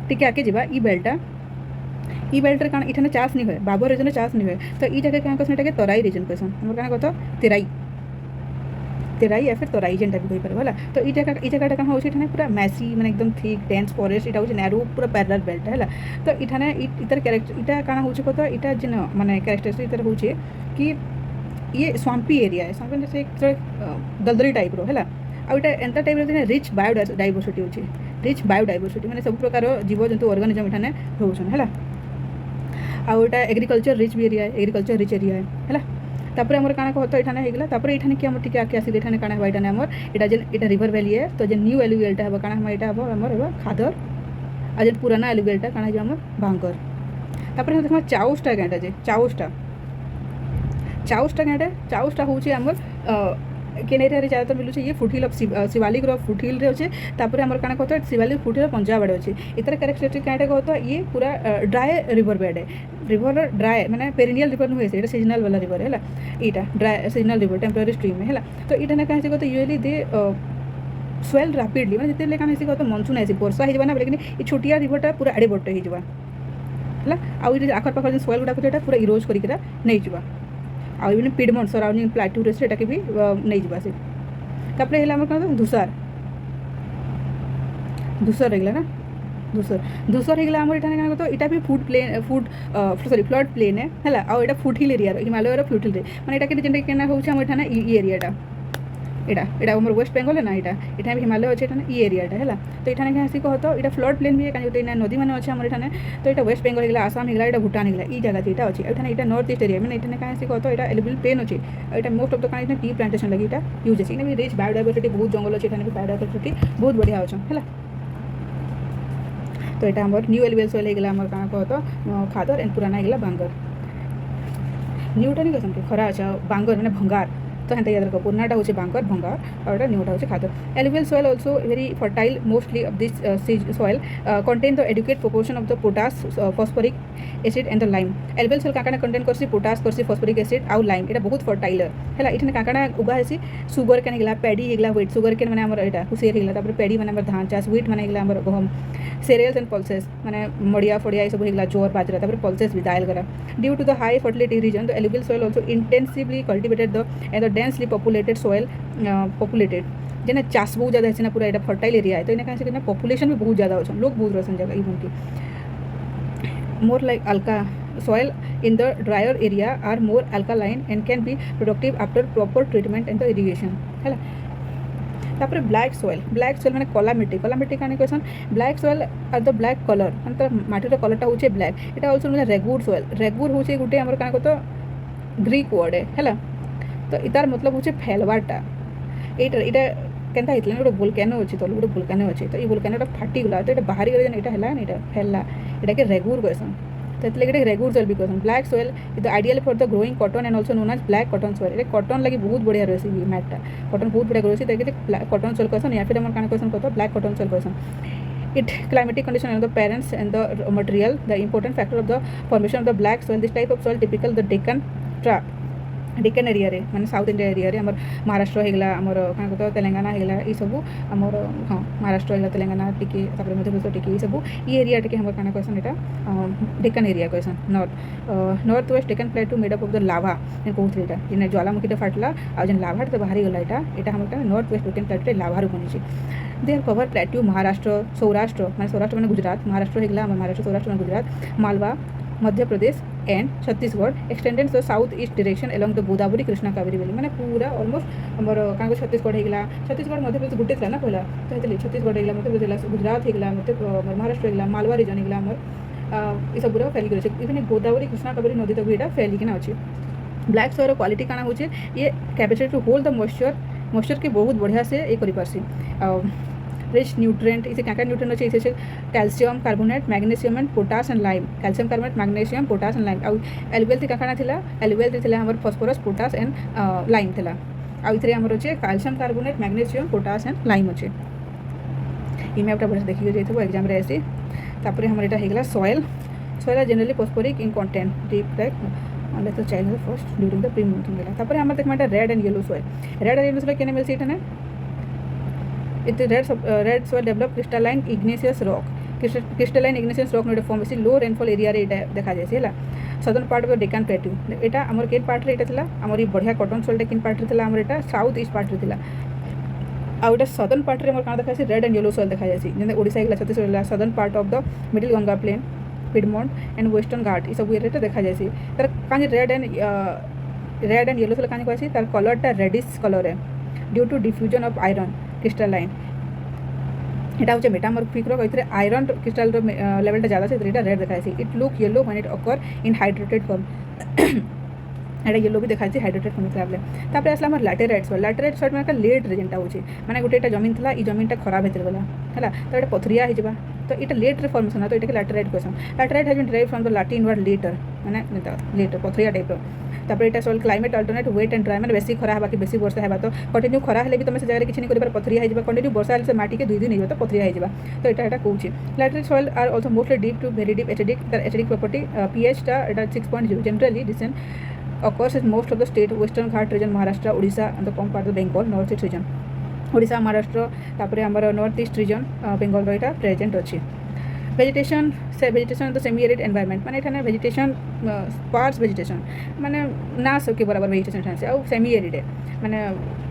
टिके आके जिबा ई बेल्ट रे काना इठाने चास नहीं होय बाबर रीजन चास नहीं होय तो ई जगह क्या कसन के तराई रीजन कसन हमर काना कत तेराई या फिर तराई जेनटा भी कहि परबो हला तो ई जगह का होची इठाने पूरा मैसी माने एकदम थिक डेंस फॉरेस्ट इटा होची नैरो पूरा पैरेलल बेल्ट हला तो इठाने इतर कैरेक्टर इटा काना होची कत इटा जेन माने कैरेक्टरिस्टिक इतर होची कि ये स्वाम्पी एरिया है स्वाम्पी जैसे एक दलदली टाइप रो हला आ इटा एंता टाइप रो रिच बायोडाइवर्सिटी होची माने सब प्रकार जीव जंतु ऑर्गेनिज्म इठाने होछन हला आ इटा एग्रीकल्चर रिच एरिया है हला तापर हमर काना कहतो इठाने हेगला तापर इठाने कि हमर टिके आके आसी इठाने काना हवा इठाने हमर इटा जेन इटा रिवर वैली है तो जेन न्यू एलुवियलटा हवा काना हम इटा हवा हमर हवा खादर आ जेन पुराना एलुवियलटा काना जे हमर भांगर तापर हम देखमा चाउस्टा गांटा जे चाउस्टा होची हमर केन एरिया रे ज्यादातर मिलुचे ये foothill of Shivalik row foothill रे होचे तापर हमर काना कहतो शिवालिक फुटहिल पंजाब आडे होचे इतर कैरेक्टरिस्टिक कांटे कहतो ये पूरा ड्राई रिवर बेड है रिवर ड्राई माने पेरिनियल रिवर नुहे से सीजनल वाला रिवर है इटा dry seasonal river temporary stream है तो इटा ना काहे से कहतो यूजुअली दे स्वेल रैपिडली माने जते ले काहे से कहतो मानसून आसी वर्षा हे जबा ना लेकिन ई छोटिया रिवरटा पूरा आडे बट्टे हे जबा हला आ आखर पाखर जे स्वेल गुडा को जेटा पूरा इरोज करिकरा नै जबा आ even piedmont surrounding plateau rest एटा के भी नै जबा से तापर हेला हमर कहतो दूसर रेगला ना दूसर हेगला हमर इठाने काना कहतो इटा भी फ्लड प्लेन है हला आ एटा फुटहिल एरिया हिमालय रो फुटहिल रे माने एटा के जेंटा केना होछ हमर इठाने ई एरियाटा एटा हमर वेस्ट बेंगल है ना इटा भी हिमालय अछि इठाने ई एरियाटा हला तो इठाने के हसी कहतो इटा फ्लड प्लेन भी काने इटा नदी माने अछि हमर इठाने तो इटा वेस्ट बेंगल हेगला आसाम हेगला इटा भूटान हेगला ई जगह इटा अछि इठाने इटा नॉर्थ ईस्ट एरिया माने इठाने काहे हसी कहतो इटा एलिबल प्लेन अछि इटा मोस्ट ऑफ द काने टी प्लांटेशन लगी इटा यूज अछि इने भी रिच बायोडाइवर्सिटी बहुत जंगल अछि इठाने भी बायोडाइवर्सिटी बहुत बढ़िया अछि हला तो यहाँ आम न्यू एलुवियल सोइल होगा आम क्या कहतो खादर एंड पुराना होगा बांगर न्यूटा नहीं कहते खरा अच्छा बांगर मैंने भंगार तो हेंता याद रखो पुरानाटा हूँ बांगर भंगार और न्यूटा हूँ khadar alluvial soil also very fertile mostly of this soil contain the adequate proportion of the potash phosphoric acid and the lime alluvial soil काकाना कंटेन करसी पोटास करसी फॉस्फोरिक एसिड आउ लाइम एटा बहुत फर्टाइल है इठने काकाना उगा हेसी सुगर केन हेगला पैडी हेगला व्हीट सुगर केन माने हमर एटा कुसेर हेगला तापर पैडी माने हमर धान चाष व्हीट माने हेगला हमर गहम cereals and pulses माने मड़िया फड़िया ये सब हेगला जोर बाजरा तापर pulses भी दाल करा due to the high fertility reason the alluvial soil also intensively cultivated the and the densely populated soil populated जेना चाष बहुत ज़्यादा है ना पूरा एटा फर्टाइल एरिया है तो इन्हें कहाँ से कहना पॉपुलेशन भी बहुत ज़्यादा हो लोग बहुत रहसन जगह इवन की more like Alka soil in the drier area are more alkaline and can be productive after proper treatment and the irrigation है तापर ब्लैक सॉइल माने कला मिट्टी काने question black soil are the black colour माने माटीर कलरटा होचे ब्लैक एटा आल्सो माने रेगुर सॉइल रेगुर होचे गुटे हमर काने कहतो ग्रीक वर्ड है तो इतार मतलब होचे फैलवाटा एटा केनता हितले गोटे वोल्केनो अछि तो गोटे वोल्केनो अछि तो ई वोल्केनोटा फाटी गला तो एटा बाहरी गला एटा हला एटा फैलला एटा के रेगुर क्वेश्चन तो इतले के रेगुर सॉइल भी question black soil is the ideal for the growing cotton and also known as black cotton soil एटा कॉटन लगी बहुत बढ़िया रहसी ई मैटटा कॉटन बहुत बढ़िया रहसी तो के कॉटन सॉइल क्वेश्चन या फिर हमर काने क्वेश्चन कहतो black cotton soil question it climatic condition and the parents and the material the important factor of the formation of the black soil this type of soil typical the Deccan area रे माने साउथ इंडिया एरिया रे हमर महाराष्ट्र हेगला हमर कान कहतो तेलंगाना हेगला ई सब हमर हां महाराष्ट्र हेगला तेलंगाना टिके तापर मध्य प्रदेश टिके ई सब ई एरिया टिके हमर कान क्वेश्चन एटा Deccan area question north west Deccan plateau made up of the lava एन कहत एटा जेने ज्वालामुखीटा फाटला आ जेन लावा त बाहरी गला एटा हमर कान north west Deccan plateau lava रो बनी छी they are cover plateau Maharashtra Saurashtra माने गुजरात महाराष्ट्र हेगला Maharashtra Saurashtra Gujarat Malwa Madhya Pradesh and Chhattisgarh extended the south east direction along the Godavari Krishna Kaveri valley माने पूरा ऑलमोस्ट हमर कांगो छत्तीसगढ़ हेगला छत्तीसगढ़ मध्य प्रदेश गुटे थला ना पहला तो हेतले छत्तीसगढ़ हेगला मध्य प्रदेश गुजरात हेगला मध्य महाराष्ट्र हेगला मालवा रीजन हेगला हमर ई सब पूरा फैली करे इवन गोदावरी कृष्णा कावेरी नदी तक एटा फैली किना अछि। ब्लैक सॉइल क्वालिटी काना होचे ये capacity to hold the moisture के बहुत बढ़िया से ये करि पारसी। रिच न्यूट्रिएंट इसे क्या न्यूट्रिएंट अच्छे इसे calcium carbonate magnesium and potash and lime calcium carbonate magnesium potash and lime आउ एलुवेल क्या खाना थिला एलुवेल थिला हमर फास्फोरस पोटास एंड लाइम थिला आउ इथरे हमर अच्छे calcium carbonate magnesium potash and lime अच्छे ई मैपटा बढ़िया देखियो जेथबो एग्जाम रे आसी तापर हमर एटा हेगला soil soil generally phosphoric in content deep like let the child first during the pre-monsoon gela tapore amar dekma red and yellow soil kene milse itane it red soil develop crystalline igneous rock no form is low rainfall area रे देखा जाय सेला southern part of the Deccan Plateau एटा हमर केन पार्ट रे एटा थिला हमर ई बढ़िया कॉटन सोइल केन पार्ट रे थिला हमर एटा साउथ ईस्ट पार्ट रे थिला आ एटा southern part रे हमर का देखा छै रेड एंड येलो सोइल देखा जाय छै जेने ओडिसा गेला Chhattisgarh southern part of the middle Ganga plain piedmont and western Ghat ये सब एरिया देखा जाए तार कहीं रेड एंड येलो से कहीं कहसी तार कलरटा रेडिश कलर है due to diffusion of iron crystalline एटा होचे मेटामॉर्फिक रो इतरे आयरन क्रिस्टल रो लेवलटा ज्यादा से एटा रेड देखा जाए it look yellow when it occur in hydrated form Etah yellow भी देखा जाए हाइड्रेटेड फॉर्म हिसाब ले तापर असला हमर लैटेराइट सॉइल में का लेट रेजेंटा होचे माने गुटे एटा जमीन थला ई जमीनटा खराब हेतिर गला हला तो एटा पथरिया हे जबा तो इटा लेट रे फॉर्मेशन है तो इटा laterite question laterite has been derived from the Latin word later माने लेटर पथरिया टाइप तापर एटा soil climate alternate wet and dry माने बेसी खरा हेबा कि बेसी वर्षा हेबा तो कंटिन्यू खरा हेले भी तुम से जगह किछि नहीं करिबार पथरिया हे जबा कंटिन्यू वर्षा हेले से माटी के 2 दिन हेबा तो पथरिया हे जबा तो एटा कहूछि laterite soil are also mostly deep to very deep acidic property pH टा एटा 6.0 generally decent occurs in most of the state western ghat region Maharashtra Odisha and the some part of Bengal north east region Odisha Maharashtra तापर हमर नॉर्थ ईस्ट रीजन बेंगल रो एटा प्रेजेंट अछि। Vegetation in the semi arid environment माने एठाने वेजिटेशन स्पार्स वेजिटेशन माने ना सबके बराबर वेजिटेशन एठाने से आ सेमी एरिड है माने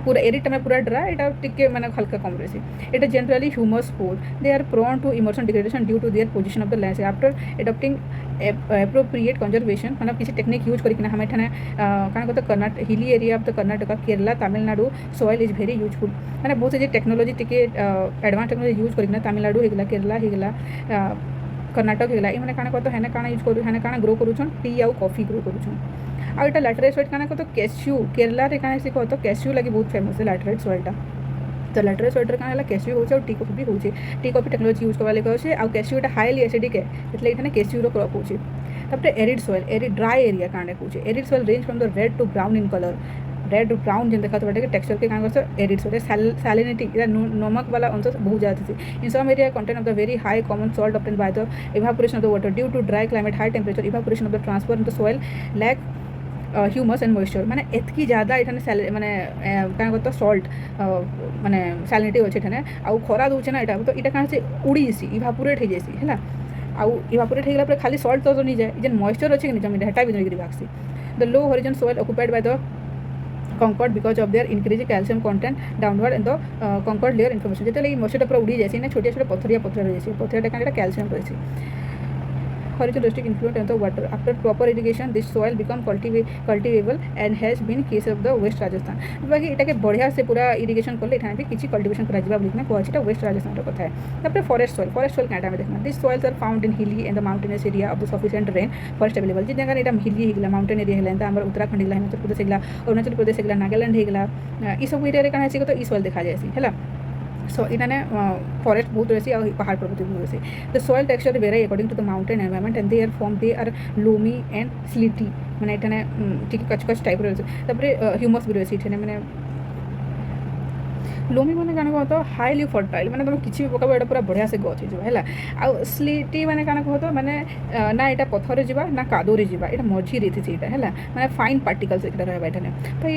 पूरा एरिड में पूरा ड्रा एटा टिके माने हल्का कम रहसी एटा generally humus poor they are prone to immersion degradation due to their position of the land after adopting appropriate conservation मतलब किसी टेक्निक यूज करके हमें एठाने काना कहते Karnataka hilly area of the Karnataka Kerala Tamil Nadu soil is very useful माने बहुत से टेक्नोलॉजी टिके एडवांस टेक्नोलॉजी यूज करके तमिलनाडु हेगला केरला हेगला कर्नाटक हेगला ये माने काना कहते हेने काना यूज करू हेने काना ग्रो करूछन टी आउ कॉफी ग्रो करूछन आ एटा लैटेराइट सॉइल काना कहते कैश्यू केरला रे काना से कहते कैश्यू लगी बहुत फेमस है लैटेराइट सॉइलटा तो लैटेराइट सॉइल काना हला कैश्यू होचे और टी कॉफी भी होचे टी कॉफी टेक्नोलॉजी यूज करवाले कहछे आ कैश्यू एटा हाईली एसिडिक है એટલે एठाने कैश्यू रो क्रॉप होचे तापर arid soil arid dry area काने कहछे arid soil range from the red to brown in colour red brown जेन देखा बाटे टेक्सचर के कान कर एरिड सॉइल सैलिनिटी नमक वाला अंश बहुत ज्यादा थी in some area content of the very high common salt obtained by the evaporation of the water due to dry climate high temperature evaporation of the transfer in the soil lack humus and moisture माने एतकी ज़्यादा एठाने माने क्या कहते सॉल्ट माने सैलिनिटी अच्छे एठाने आउ खरा दूचे ना तो इटा कहाँ से उड़ी जैसी इवापोरेट हो जैसी है आउ इवापोरेट हो गला खाली सॉल्ट तो नहीं जाए जेन मॉइस्चर अच्छे कि जमीन हेटा भी नहीं भागसी the low horizon soil occupied by the kankar because of their increase calcium content downward in the kankar layer information जिते मॉइस्चर पूरा उड़ी जाए ना छोटे छोटे पथरिया रही है पथरिया क्या कैल्शियम रही horizontal restrict influence on the water after proper irrigation this soil become cultivable and has been case of the west Rajasthan बाकी एटा के बढ़िया से पूरा इरिगेशन करले एठाने भी किछि कल्टीवेशन करा जिबा बोलिकना कहछि वेस्ट राजस्थान रो कथा है तापर फॉरेस्ट सॉइल काटा में देखना this soils are found in hilly and the mountainous area of the sufficient rain forest available जे जगह एटा हिली हिगला माउंटेन एरिया हेला हमर उत्तराखंड हिगला हिमाचल प्रदेश हिगला अरुणाचल प्रदेश हिगला नागालैंड हिगला ई सब एरिया रे काना छै तो ई सॉइल देखा जायसी हैला सो इन्होंने फॉरेस्ट बहुत रही और पहाड़ पर्वत बहुत रही the soil texture vary according to the mountain environment and they are loamy and silty मैंने एठाने ठीक कच टाइप रही ह्यूमस भी रही है मैंने लूमी मैंने क्या कहतो हाईली फर्टाइल मैंने तुम किसी भी पकाबो एटा पूरा बढ़िया से गछ हो है आ स्लिटी मैंने क्या कहतो मैंने ना एटा पथर जीवा ना कादोरे जीवा एटा मझी रही थी एटा है मैंने फाइन पार्टिकल्स एक रहबा एठाने तो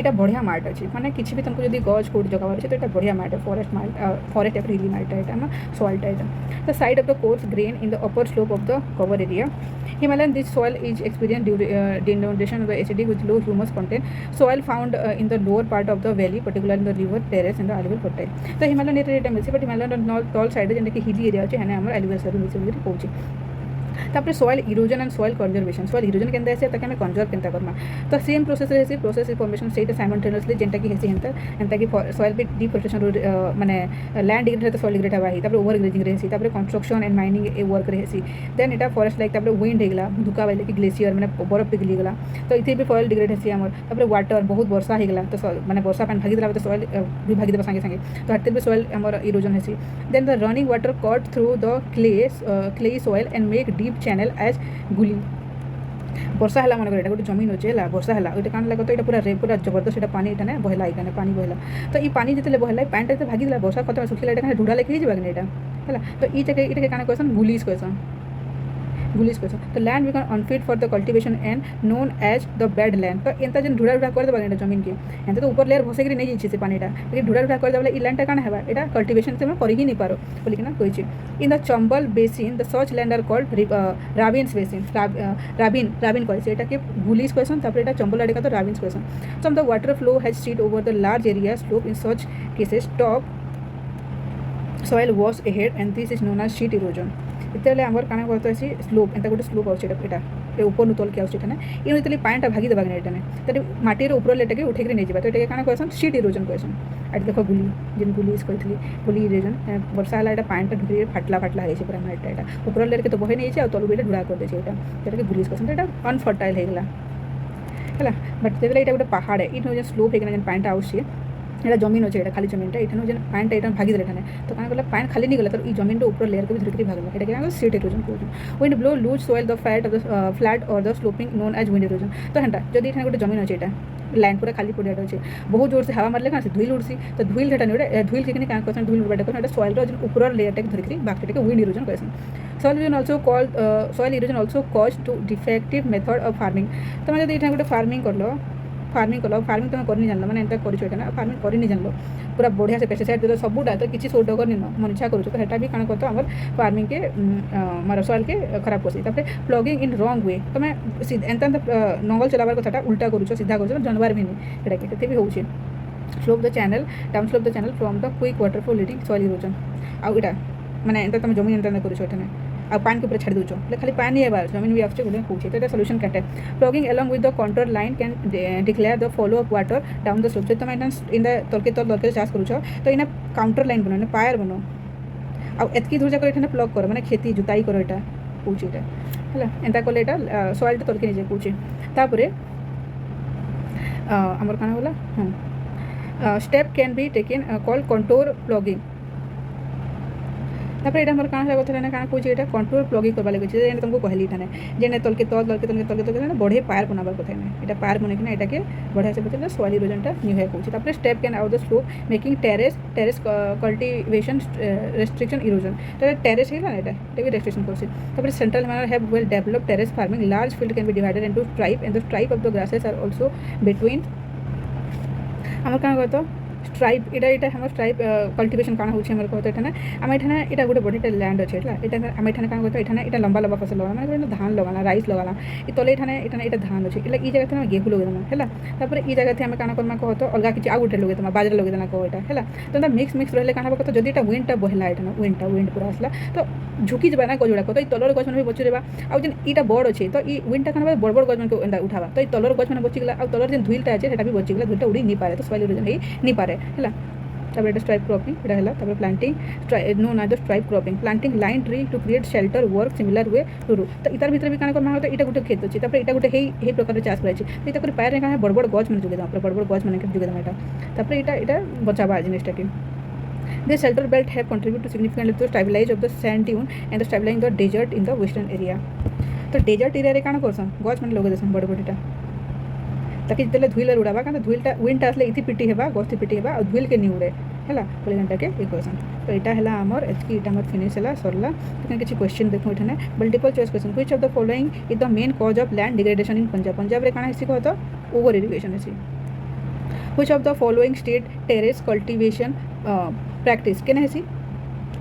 एटा बढ़िया मार्ट अच्छी मैंने किसी भी तुमको जब गछ कोट जगह तो एटा बढ़िया मार्ट फॉरेस्ट एप हिली mart Etah salt Etah the side of the coarse grain in the upper slope of the cover area Himalayan this soil is experienced denudation of the acidic with low humus content soil found in the lower part of the valley particularly in the river terrace and the alluvial fertile तो Himalayan area मिलसी बट Himalayan नॉर्थ तल साइड जेनटा कि हिली एरिया अच्छे है हमर alluvial साइड मिलसी बोली कहूची तापर soil erosion and soil conservation soil erosion केनता है ताकि हमें कंजर्व केनता करमा तो सेम प्रोसेस रहसी प्रोसेस इनफॉर्मेशन सेटा साइमल्टेनियसली जेनटा कि हेसी एंता कि सॉइल पे डिफोरेस्टेशन माने लैंड डिग्रेड तो सॉइल डिग्रेड हवाही तापर ओवर ग्रेजिंग रहसी तापर construction and mining a work रहसी देन एटा फॉरेस्ट लाइक तापर विंड हेगला धुका वाले कि ग्लेशियर माने बरफ पिघली गला तो इथे भी सॉइल डिग्रेड हेसी हमर तापर वाटर बहुत वर्षा हेगला तो माने वर्षा पानी भागी देला तो सॉइल भी भागी देबा संगे संगे तो हरते भी सॉइल हमर इरोजन हेसी then the running water cut through the clay soil and make deep channel as gully वर्षा है मन गोटे जमीन अच्छे है वर्षा है ये कौन लगे तो ये पूरा जबरदस्त ये पानी इठाने बहला इठाने पानी बहला तो ये पानी जितने बहला पैंट भागी देला वर्षा कत सुखिला ये ढुड़ा लेके जाए है तो ये जगह ये क्या कहसन गुलीस कहसन तो land become unfit for the cultivation and known as the bad land तो एंता जेन ढुड़ा ढुड़ा कर देबा जमीन के एंता तो ऊपर लेयर भसे नहीं जाइए से पानीटा लेकिन ढुड़ा ढुड़ा कर देबा ई लैंडटा काना हेबा एटा कल्टिवेशन से कर ही नहीं पारो बोली ना कहिछि in the Chambal basin the such land are called ravines basin ravine कहिछि एटा के गुलिस क्वेश्चन तापर एटा चंबल आड़े का तो ravines question some the water flow has street over the large area slope in such cases top soil was ahead and this is known as sheet erosion इतले आमर काना कहतो अछि स्लोप एंता गोटे स्लोप आउछ एटा ए ऊपर नु तल के आउछ एटा इन इतले पानीटा भागी देबा एटा ने तरे माटी रे ऊपर लेटा के उठे के नै जेबा तो एटा काना कहसन शीट इरोजन कहसन आइ देखो गुली जिन गुली कहथली गुली इरोजन वर्षा हला एटा पानीटा ढुरी फाटला हे छै पूरा माटी एटा ऊपर लेर के तो बहे नै छै आ तल बेटा ढुड़ा कर दे छै एटा के गुली कहसन एटा अनफर्टाइल हे गेला हला बट जेतले एटा गोटे पहाड़ है इन जो स्लोप हे गेना जन पानीटा आउछ ये जमीन अच्छे खाली जमीनटा ये जेन पैंटा यहाँ भागी देने तो क्या कहला पैन खाली नहीं गला तो ये जमीन ऊपर लेयर के भी धरकर भागला ये क्या सीट इरोजन कहूँ wind blow loose soil the fat of the flat और the sloping known as wind erosion तो हेंटा जदि ये गोटे जमीन अच्छे लैंड पूरा खाली पड़िया अच्छे बहुत जोर से हवा मारले क्या धुल उड़सी तो धुल से धुल के क्या कहते धुल उड़ाटा कहते सोइल ऊपर लेयर धरिक बाकी विंड इरोजन कहते soil erosion also called soil erosion also caused to defective method of farming तो मैं जब गोटे फार्मिंग कल फार्मिंग तुम कर जान मैंने एंता कर फार्मिंग कर नहीं जान पूरा बढ़िया से पेस्टिसाइड देल सबूटा तो किसी सोट कर मन इच्छा करूँ तो सेटा भी कण करते आम फार्मिंग के मार सॉइल के खराब कर प्लगिंग इन रंग वे तुम एंता नंगल चलाबार कथा उल्टा करूँ सीधा कर जानवर भी नहीं ये भी हो slope the channel down slope the channel from the quick water flow leading soil erosion आउ इटा माने एंता तुम जमीन एंता करूँ आ पानी के ऊपर छाड़ दूचो खाली पानी है बार जमीन भी आछे गुले पूछे तो सॉल्यूशन कैटे ploughing along with the control line can declare the follow up water down the slope तुम इन द तलके तल चाष करूछ तो इना काउंटर लाइन बनो पायर बनो आ एतकी दूर जाकर एठने प्लग कर माने खेती जुताई करो एटा पूछे एटा हला एंता कोले एटा सॉइल तो तलके निजे पूछे तापरे हमर काना होला step can be taken called contour plugging तापर ये मोर काना कथा ना क्या कहे ये कंट्रोल प्लगिंग करवा लगे जेने तुमको कहली थाने जेने तलके तल बढ़े पायर बनाबार कथा ना ये पायर बनेकिना यहाँ के बढ़िया से बचे सॉइल इरोजनटा न्यू है कहूँ तापर step can out the slope making terrace cultivation restriction erosion तो टेरेस है ना ये भी रेस्ट्रिक्शन करছে तापर central manner have well developed terrace farming large field can be divided into tribe and the tribe of the grasses are also between हमर क्या कहतो स्ट्राइप इटा हम स्ट्राइप कल्टिवेशन काना होछि हमर कहतो एठाने हम एठाने इटा गोटे बड़ीटा लैंड अछि एटा हम एठाने काना कहतो एठाने इटा लंबा लंबा फसल लगाना माने धान लगाना राइस लगाना ई तले एठाने इटा धान अछि एला ई जगह थे गेहूं लगे देना हैला तापर ई जगह थे हम काना करमा कहतो अलगा किछि आ गोटे लगे देना बाजरा लगे देना कहो एटा हैला तो मिक्स रहले काना कहतो जदि एटा विंडटा बहला एठाने विंड पूरा आसला तो झुकी जबा ना गजोड़ा कहतो ई तलर गछ मन भी बचि देबा आ जेन इटा बड़ अछि तो ई विंडटा काना बड़ बड़ गछ मन के उठाबा तो ई तलर गछ मन बचि गेला आ तलर जेन धुइलटा अछि सेटा भी बचि गेला धुइलटा उड़ी नहीं पारे तो सॉइल इरोजन ही नहीं पारे हैला तब एटा स्ट्राइप क्रॉपिंग एटा हला तब planting known as stripe cropping planting line tree to create shelter work similar way to रू तो इतार भीतर भी काना करना होता इटा गोटे खेत अछि तब इटा गोटे हे प्रकार चाष कराइ छै तो इता कर पैर काना बड़ बड़ गछ मन जुगे दा बड़ बड़ गछ मन के जुगे दा एटा तब इटा बचाबा जिनिसटा के This shelter belt have contributed significantly to stabilize of the sand dune and the stabilizing the desert in the western area. तो desert area रे काना करसन गछ मन लगे देसन बड़ बड़टा ताकि जतले धुइल उड़ाबा काना धुइलटा विंड आसले इति पिटी हेबा गछ पिटी हेबा और धुइल के नि उड़े हैला बोले घंटा के एक क्वेश्चन तो एटा हैला हमर एचकी एटा हमर फिनिश हैला सरला तो किछि क्वेश्चन देखो एठाने multiple choice question which of the following is the main cause of land degradation in Punjab रे काना हिसी कहतो ओवर इरिगेशन हिसी which of the following state terrace cultivation practice केना हिसी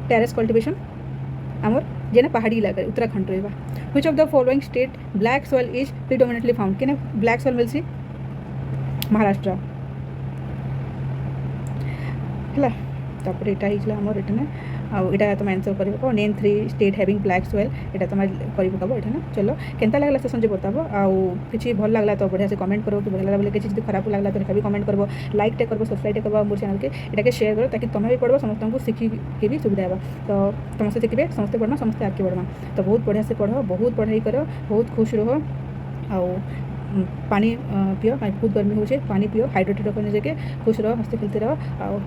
टेरेस कल्टीवेशन हमर जेना पहाड़ी इलाका उत्तराखंड रहबा which of the following state black soil is predominantly found केना ब्लैक सॉइल मिलसी महाराष्ट्र है तापर यहाँ होता आमर एठाने आईटा तुम आंसर कर name 3 state having black soil यहाँ तुम कर पकाब एठाने चलो केनता लगला से समझे बताब आउ किसी भल लगला तो बढ़िया से कमेंट करो कि बढ़िया लगला बोले किसी चीज खराब लगला तो भी कमेंट करो लाइक टे करो सब्सक्राइब करो मोर चैनल के एटा के शेयर करो ताकि तुम्हें भी पढ़ो समस्त को शिखी के भी सुविधा है तो समस्ते शिखे समस्ते पढ़ना समस्ते आगे बढ़मा तो बहुत बढ़िया से पढ़ो बहुत पढ़ाई करो बहुत खुश रहो आउ पानी पियो बहुत गर्मी हो पानी पियो हाइड्रेटेड रखो निजे खुश रहो हंसते खेलते रहो और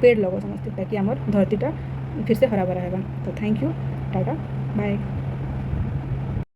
पेड़ लगो समस्ते ताकि आमर धरतीटा फिर से हरा भरा है तो थैंक यू टाटा बाय।